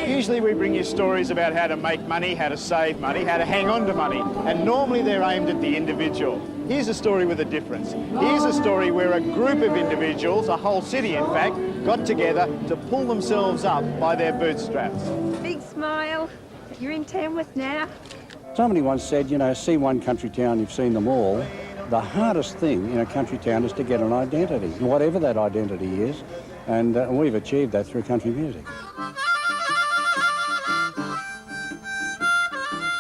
Usually we bring you stories about how to make money, how to save money, how to hang on to money, and normally they're aimed at the individual. Here's a story with a difference. Here's a story where a group of individuals, a whole city in fact, got together to pull themselves up by their bootstraps. Big smile. You're in Tamworth now. Somebody once said, you know, see one country town, you've seen them all. The hardest thing in a country town is to get an identity, whatever that identity is, and we've achieved that through country music.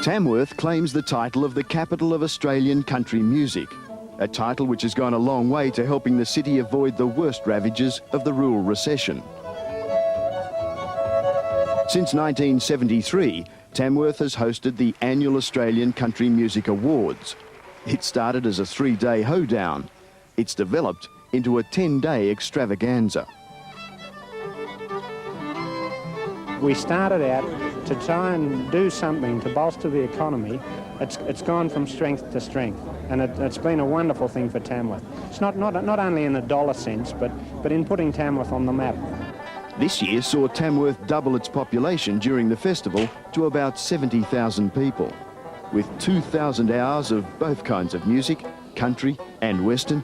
Tamworth claims the title of the capital of Australian country music, a title which has gone a long way to helping the city avoid the worst ravages of the rural recession. Since 1973, Tamworth has hosted the annual Australian Country Music Awards. It started as a 3-day hoedown. It's developed into a 10-day extravaganza. We started out to try and do something to bolster the economy. It's gone from strength to strength, and it's been a wonderful thing for Tamworth. It's not only in a dollar sense, but in putting Tamworth on the map. This year saw Tamworth double its population during the festival to about 70,000 people, with 2,000 hours of both kinds of music, country and western,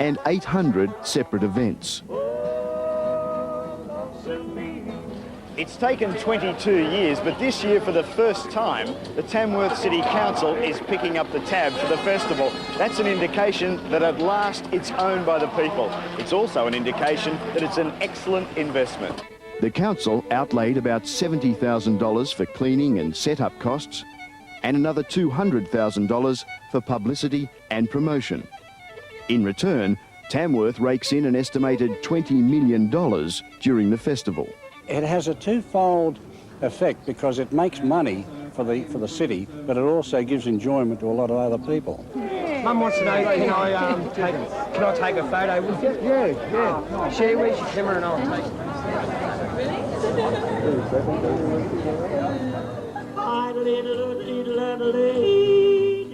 and 800 separate events. It's taken 22 years, but this year, for the first time, the Tamworth City Council is picking up the tab for the festival. That's an indication that at last it's owned by the people. It's also an indication that it's an excellent investment. The council outlaid about $70,000 for cleaning and set-up costs, and another $200,000 for publicity and promotion. In return, Tamworth rakes in an estimated $20 million during the festival. It has a twofold effect because it makes money for the city, but it also gives enjoyment to a lot of other people. Mum wants to know, can I take a photo with you? Yeah. Share, where's your camera and I'll take it.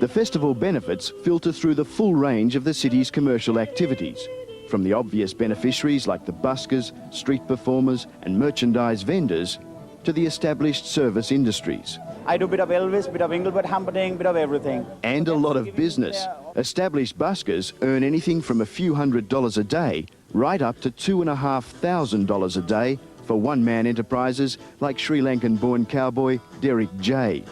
The festival benefits filter through the full range of the city's commercial activities, from the obvious beneficiaries like the buskers, street performers and merchandise vendors, to the established service industries. I do a bit of Elvis, bit of Engelbert Humperdinck, bit of everything. And a lot of business. Established buskers earn anything from a few $100s a day right up to $2,500 a day for one-man enterprises like Sri Lankan-born cowboy Derrick J.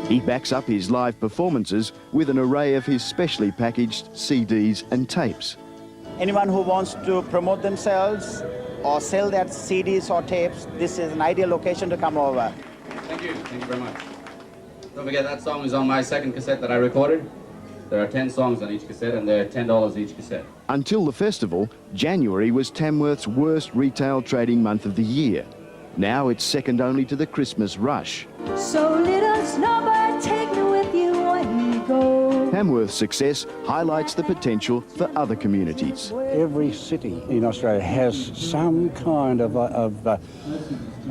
He backs up his live performances with an array of his specially packaged CDs and tapes. Anyone who wants to promote themselves or sell their CDs or tapes, this is an ideal location to come over. Thank you very much. Don't forget that song is on my second cassette that I recorded. There are 10 songs on each cassette and they're $10 each cassette. Until the festival, January was Tamworth's worst retail trading month of the year. Now it's second only to the Christmas rush. So little snowbird, take me with you when you go. Tamworth's success highlights the potential for other communities. Every city in Australia has some kind of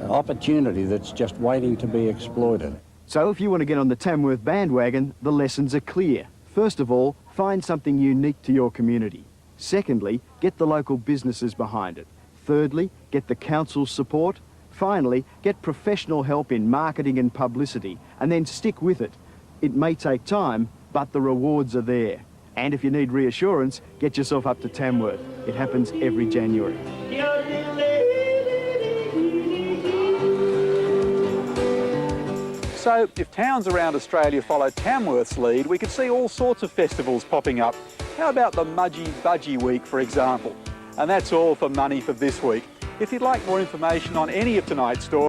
opportunity that's just waiting to be exploited. So if you want to get on the Tamworth bandwagon, the lessons are clear. First of all, find something unique to your community. Secondly, get the local businesses behind it. Thirdly, get the council's support. Finally, get professional help in marketing and publicity, and then stick with it. It may take time, but the rewards are there. And if you need reassurance, get yourself up to Tamworth. It happens every January. So, if towns around Australia follow Tamworth's lead, we could see all sorts of festivals popping up. How about the Mudgee Budgie Week, for example? And that's all for Money for this week. If you'd like more information on any of tonight's stories,